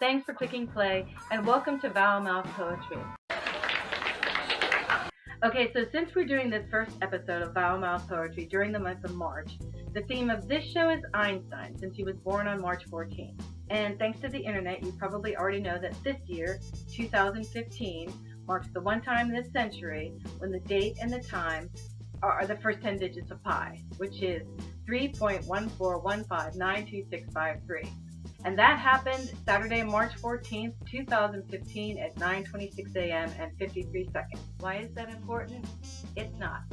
Thanks for clicking play, and welcome to Vowel Mouth Poetry. Okay, so since we're doing this first episode of Vowel Mouth Poetry during the month of March, the theme of this show is Einstein, since he was born on March 14th. And thanks to the internet, you probably already know that this year, 2015, marks the one time this century when the date and the time are the first 10 digits of pi, which is 3.14159263. And that happened Saturday, March 14th, 2015 at 9:26 a.m. and 53 seconds. Why is that important? It's not.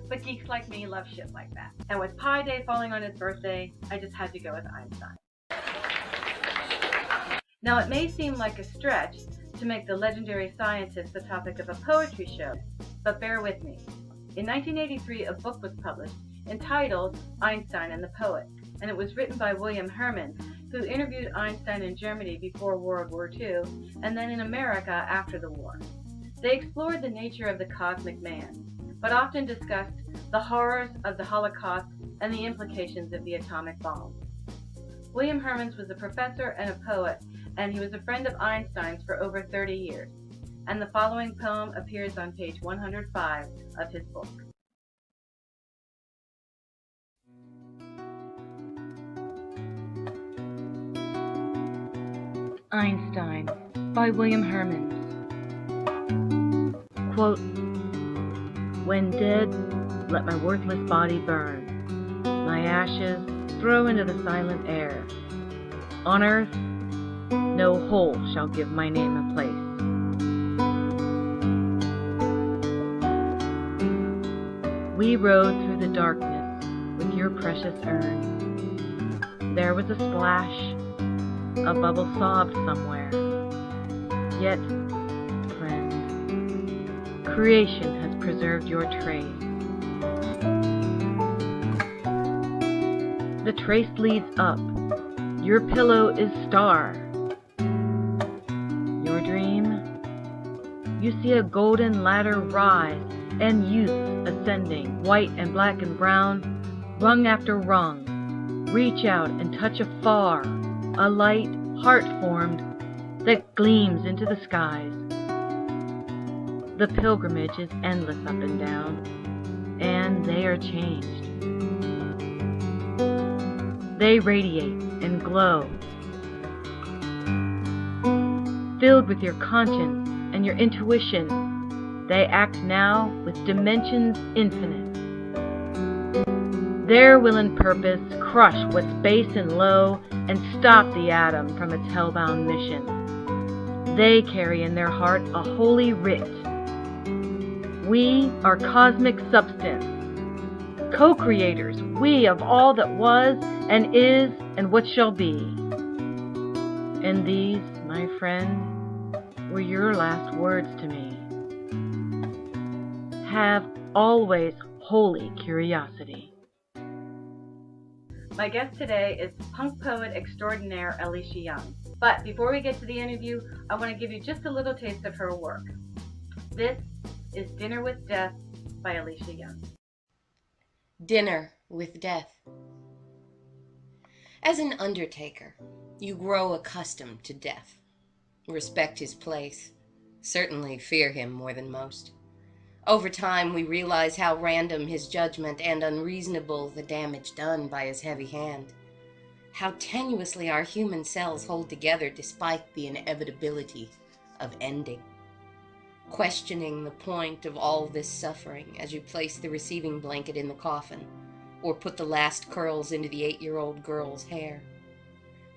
But geeks like me love shit like that. And with Pi Day falling on his birthday, I just had to go with Einstein. Now, it may seem like a stretch to make the legendary scientist the topic of a poetry show, but bear with me. In 1983, a book was published entitled Einstein and the Poet, and it was written by William Hermann, who interviewed Einstein in Germany before World War II and then in America after the war. They explored the nature of the cosmic man, but often discussed the horrors of the Holocaust and the implications of the atomic bomb. William Hermann was a professor and a poet, and he was a friend of Einstein's for over 30 years. And the following poem appears on page 105 of his book. Einstein by William Hermann. Quote, "When dead, let my worthless body burn. My ashes throw into the silent air. On earth, no hole shall give my name a place. We rode through the darkness with your precious urn. There was a splash, a bubble sobbed somewhere. Yet, friend, creation has preserved your trace. The trace leads up. Your pillow is star. Your dream? You see a golden ladder rise, and youth ascending, white and black and brown, rung after rung. Reach out and touch afar, a light, heart-formed, that gleams into the skies. The pilgrimage is endless up and down, and they are changed. They radiate and glow. Filled with your conscience and your intuition, they act now with dimensions infinite. Their will and purpose crush what's base and low and stop the atom from its hellbound mission. They carry in their heart a holy writ. We are cosmic substance, co-creators, we of all that was and is and what shall be. And these, my friend, were your last words to me. Have always holy curiosity." My guest today is punk poet extraordinaire Alicia Young. But before we get to the interview, I want to give you just a little taste of her work. This is Dinner with Death by Alicia Young. Dinner with Death. As an undertaker, you grow accustomed to death. Respect his place. Certainly fear him more than most. Over time, we realize how random his judgment and unreasonable the damage done by his heavy hand. How tenuously our human cells hold together despite the inevitability of ending. Questioning the point of all this suffering as you place the receiving blanket in the coffin, or put the last curls into the 8-year-old girl's hair.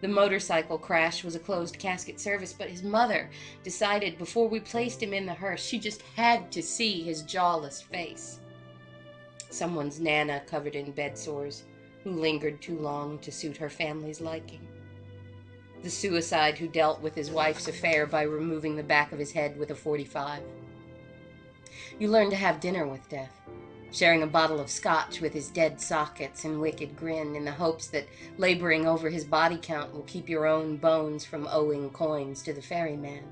The motorcycle crash was a closed casket service, but his mother decided before we placed him in the hearse, she just had to see his jawless face. Someone's Nana covered in bed sores, who lingered too long to suit her family's liking. The suicide who dealt with his wife's affair by removing the back of his head with a .45. You learn to have dinner with death, sharing a bottle of scotch with his dead sockets and wicked grin in the hopes that laboring over his body count will keep your own bones from owing coins to the ferryman.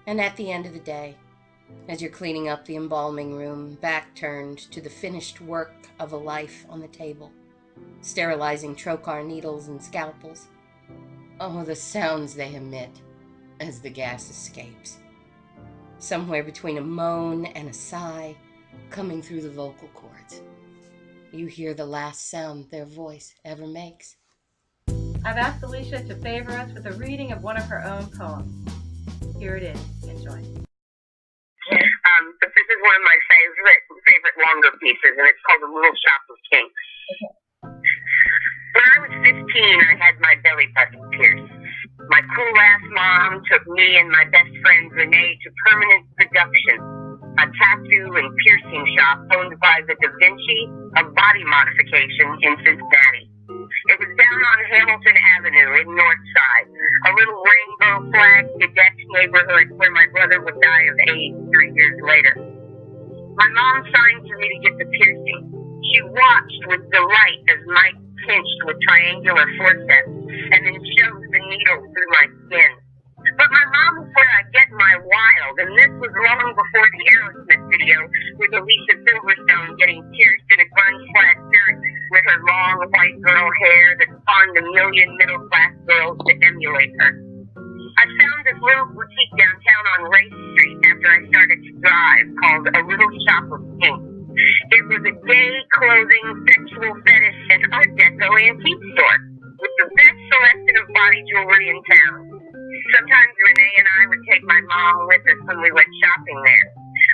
And at the end of the day, as you're cleaning up the embalming room, back turned to the finished work of a life on the table, sterilizing trocar needles and scalpels, Oh, the sounds they emit as the gas escapes. Somewhere between a moan and a sigh coming through the vocal cords. You hear the last sound their voice ever makes. I've asked Alicia to favor us with a reading of one of her own poems. Here it is. Enjoy. This is one of my favorite longer pieces, and it's called The Little Shop of Kinks. When I was 15, I had my belly button pierced. My cool-ass mom took me and my best friend Renee to Permanent Production, a tattoo and piercing shop owned by the Da Vinci of body modification in Cincinnati. It was down on Hamilton Avenue in Northside, a little rainbow flag bedecked neighborhood where my brother would die of AIDS 3 years later. My mom signed for me to get the piercing. She watched with delight as Mike pinched with triangular forceps and then shoved the needle through my skin. But my mom was where I get my wild, and this was long before the Aerosmith video with Alicia Silverstone getting pierced in a grunge-clad shirt with her long white girl hair that spawned a million middle-class girls to emulate her. I found this little boutique downtown on Race Street after I started to drive called A Little Shop of Kinks. It was a gay clothing, sexual fetish, and Art Deco antique store with the best selection of body jewelry in town. Sometimes Renee and I would take my mom with us when we went shopping there.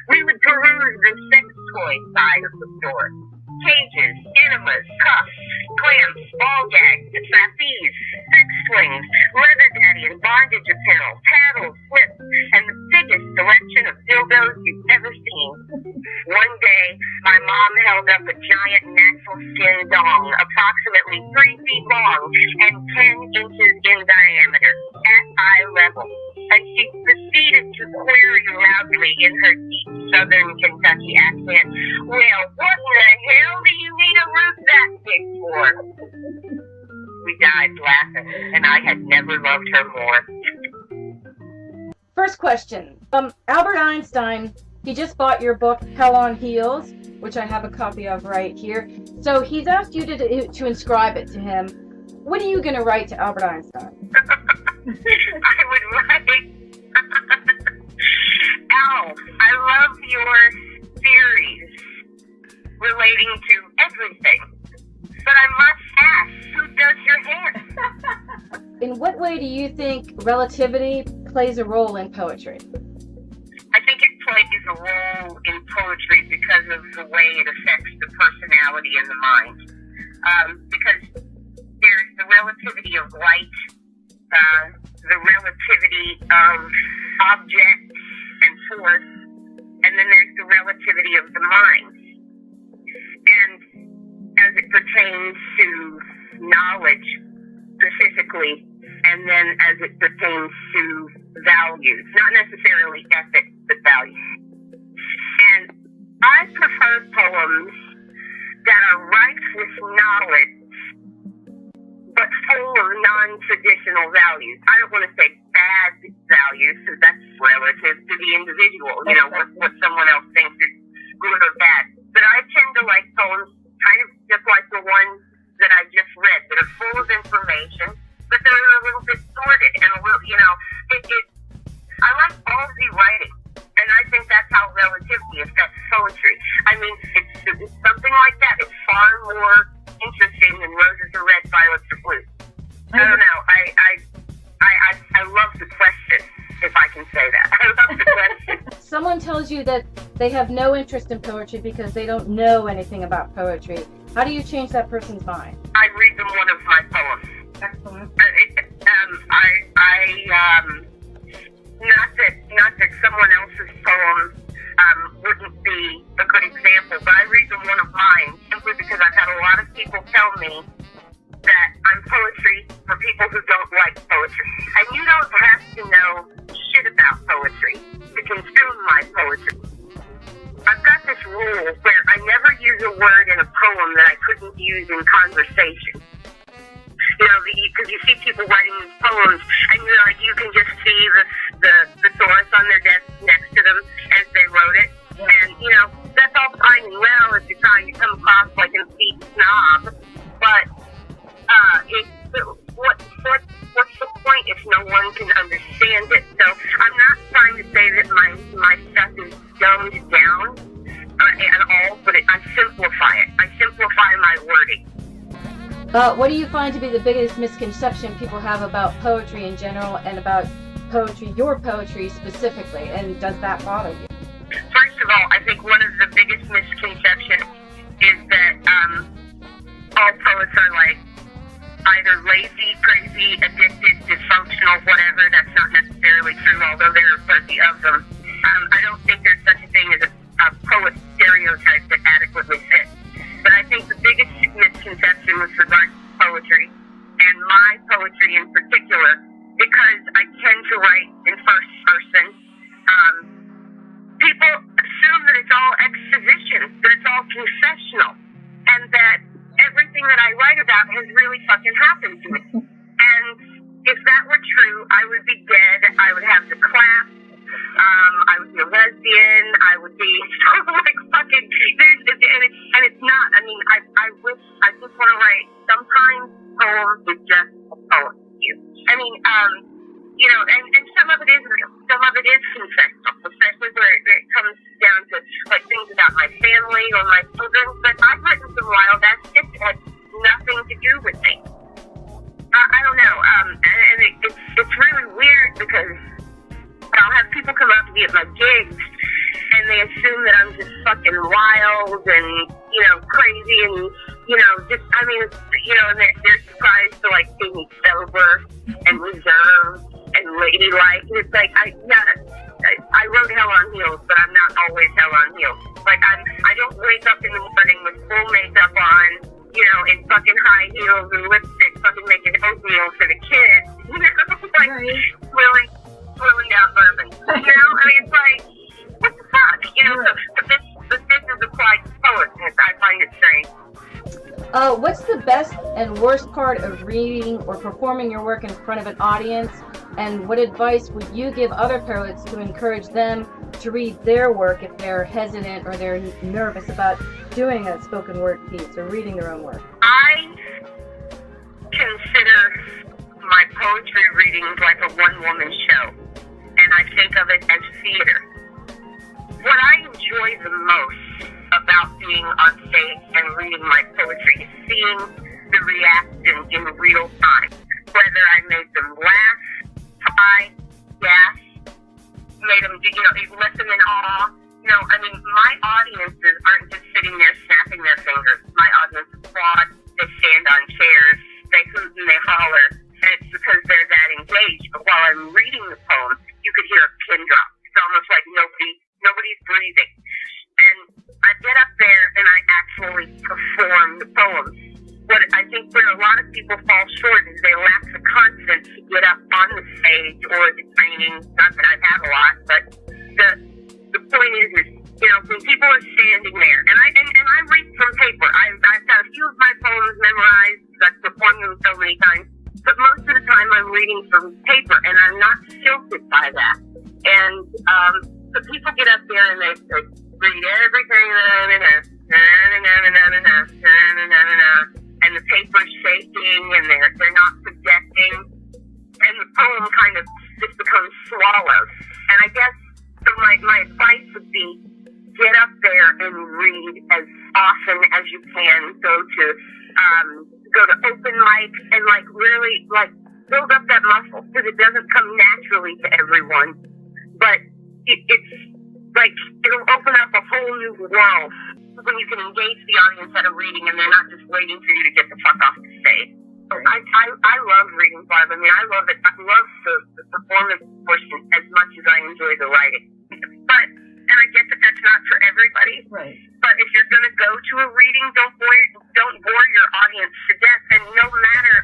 We would peruse the sex toy side of the store. Cages, enemas, cuffs, clamps, ball gags, trapeze, sex swings, leather daddy and bondage apparel, paddles, flips, and the biggest selection of dildos you've ever seen. One day, my mom held up a giant natural skin dong, approximately 3 feet long and 10 inches in diameter, at eye level. And she proceeded to query loudly in her deep Southern Kentucky accent, "Well, what in the hell do you need a roof that big for?" We died laughing, and I had never loved her more. First question. Albert Einstein, he just bought your book, Hell on Heels, which I have a copy of right here. So he's asked you to inscribe it to him. What are you going to write to Albert Einstein? I would write, Al, I love your theories relating to everything, but I must ask, who does your hair? In what way do you think relativity plays a role in poetry? I think it plays a role in poetry because of the way it affects the personality and the mind. Because there's the relativity of light, the relativity of objects and force, and then there's the relativity of the mind. And as it pertains to knowledge specifically, and then as it pertains to values, not necessarily ethics, but values. And I prefer poems that are rife with knowledge, but full of non-traditional values. I don't want to say bad values, because that's relative to the individual, you know, what someone else thinks is good or bad. But I tend to like poems kind of just like the ones that I just read, that are full of information, but they're a little bit sordid and a little, you know, I like ballsy writing, and I think that's how relativity affects poetry. I mean, it's something like that. It's far more interesting than roses are red, violets are blue. I don't know. I love the question, if I can say that. I love the question. Someone tells you that they have no interest in poetry because they don't know anything about poetry. How do you change that person's mind? I read them one of my poems. Excellent. Not that someone else's poem wouldn't be a good example, but I read them one of mine simply because I've had a lot of people tell me that I'm poetry for people who don't like poetry. And you don't have to know shit about poetry to consume my poetry. I've got this rule where I never use a word in a poem that I couldn't use in conversation. You know, because you see people writing these poems, and you're like, you can just see the thesaurus on their desk next to them as they wrote it. And, you know, that's all fine and well if you're trying to come across like a deep snob. But what's the no one can understand it. So I'm not trying to say that my stuff is dumbed down at all, but I simplify it. I simplify my wording. What do you find to be the biggest misconception people have about poetry in general and about poetry, your poetry specifically, and does that bother you? First of all, I think one of the biggest misconceptions is that all poets are like either lazy, crazy, addicted, dysfunctional, whatever. That's not necessarily true, although there are plenty of them. I don't think there's such a thing as a poet stereotype that adequately fits. But I think the biggest misconception with regards to poetry, and my poetry in particular, because I tend to write in first person, people assume that it's all exposition, that it's all confessional, and that everything that I write about has really fucking happened to me. And if that were true, I would be dead. I would have the clap. I would be a lesbian. I would be like fucking. And it's not. I mean, I just want to write. Sometimes poems is just a poem. I mean, and some of it is real. Some of it is confessional, especially where it comes down to like things about my family or my children. But I've written some wild ass shit that had nothing to do with me. I don't know. And it's really weird because I'll have people come up to me at my gigs and they assume that I'm just fucking wild and, crazy and, and they're surprised to like see me sober and reserved and ladylike. And it's like, I wrote Hell on Heels, but I'm not always Hell on Heels. Like I don't wake up in the morning with full makeup on, in fucking high heels and lipstick, fucking making oatmeal for the kids, like swilling down bourbon. I mean, it's like, what the fuck? But this is applied to poets, and I find it strange. What's the best and worst part of reading or performing your work in front of an audience? And what advice would you give other poets to encourage them to read their work if they're hesitant or they're nervous about doing a spoken word piece or reading their own work? I consider my poetry readings like a one-woman show, and I think of it as theater. What I enjoy the most about being on stage and reading my poetry is seeing the reaction in real time. Whether I made them laugh, cry, gasp, made them, listen in awe. My audiences aren't just sitting there snapping their fingers. My audience applaud, they stand on chairs, they hoot and they holler, and it's because they're that engaged. But while I'm reading the poem, you could hear a pin drop. It's almost like nobody's breathing. And I get up there and I actually perform the poems. What I think where a lot of people fall short is they lack the confidence to get up on the stage or the training. Not that I've had a lot, but the point is when people are standing there, and I read from paper. I've got a few of my poems memorized. I've performed them so many times, but most of the time I'm reading from paper, and I'm not stilted by that. And so people get up there and they read everything, and the paper's shaking, and they're not projecting, and the poem kind of just becomes swallowed. And I guess so my advice would be get up there and read as often as you can. Go to open mic and really build up that muscle, because it doesn't come naturally to everyone. But it's like it'll open up a whole new world when you can engage the audience at a reading and they're not just waiting for you to get the fuck off the stage. I love reading live. I mean, I love it. I love the performance portion as much as I enjoy the writing. And I get that that's not for everybody. Right. But if you're going to go to a reading, don't bore your audience to death. And no matter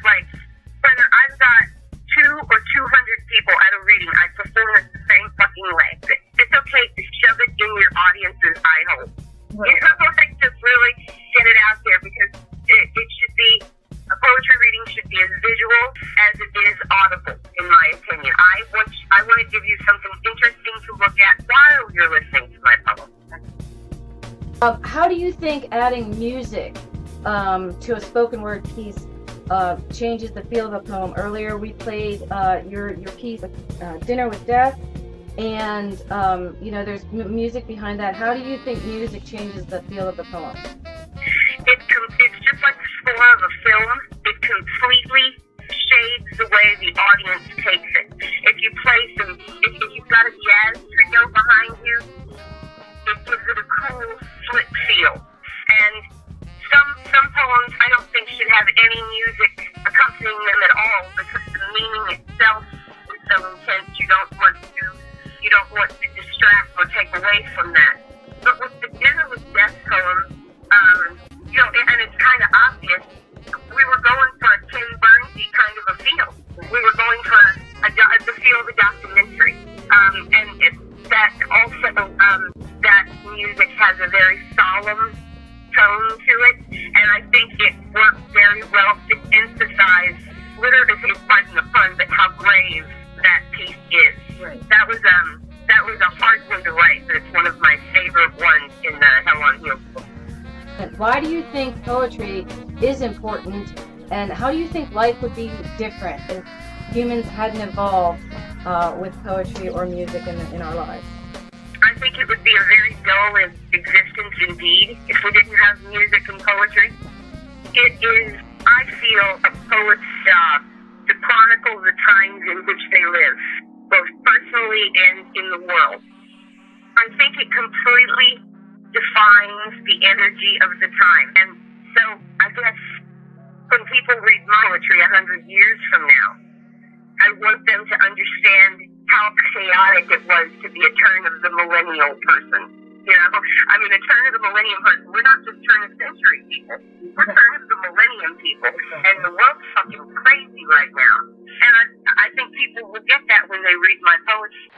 whether I've got 200 or 200 people at a reading, I perform it the same fucking way. It's okay to shove it in your audience's eye hole. Right. Just really get it out there, because it should be, a poetry reading should be as visual as it is audible, in my opinion. I want to give you something interesting to look at while you're listening to my poem. How do you think adding music to a spoken word piece changes the feel of a poem. Earlier we played your piece, Dinner with Death, and there's music behind that. How do you think music changes the feel of the poem? It's just like the score of a film. It completely shades the way the audience takes it. If you've got a jazz trio behind you, it gives it a cool, slick feel. And some poems I don't think should have any music accompanying them at all, because the meaning itself is so intense. You don't want to distract or take away from that. But with the Dinner with Death poem, and it's kind of obvious, we were going for a Tim Burnsy kind of a feel. We were going for the feel of a documentary. That also, that music has a very solemn tone to it, and I think it works very well to emphasize, literally, pardon the pun, but how grave that piece is. Right. That was a hard one to write, but it's one of my favorite ones in the Hell on Heels book. Why do you think poetry is important, and how do you think life would be different if humans hadn't evolved with poetry or music in our lives? I think it would be a very dull existence indeed if we didn't have music and poetry. It is, I feel, a poet's job to chronicle the times in which they live, both personally and in the world. I think it completely defines the energy of the time. And so I guess when people read my poetry 100 years from now, I want them to understand how chaotic it was to be a turn of the millennial person. A turn of the millennium person. We're not just turn of century people. We're turn of the millennium people. And the world's fucking crazy right now. And I think people will get that when they read my poetry.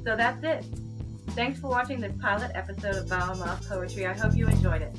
So that's it. Thanks for watching this pilot episode of Vowel Poetry. I hope you enjoyed it.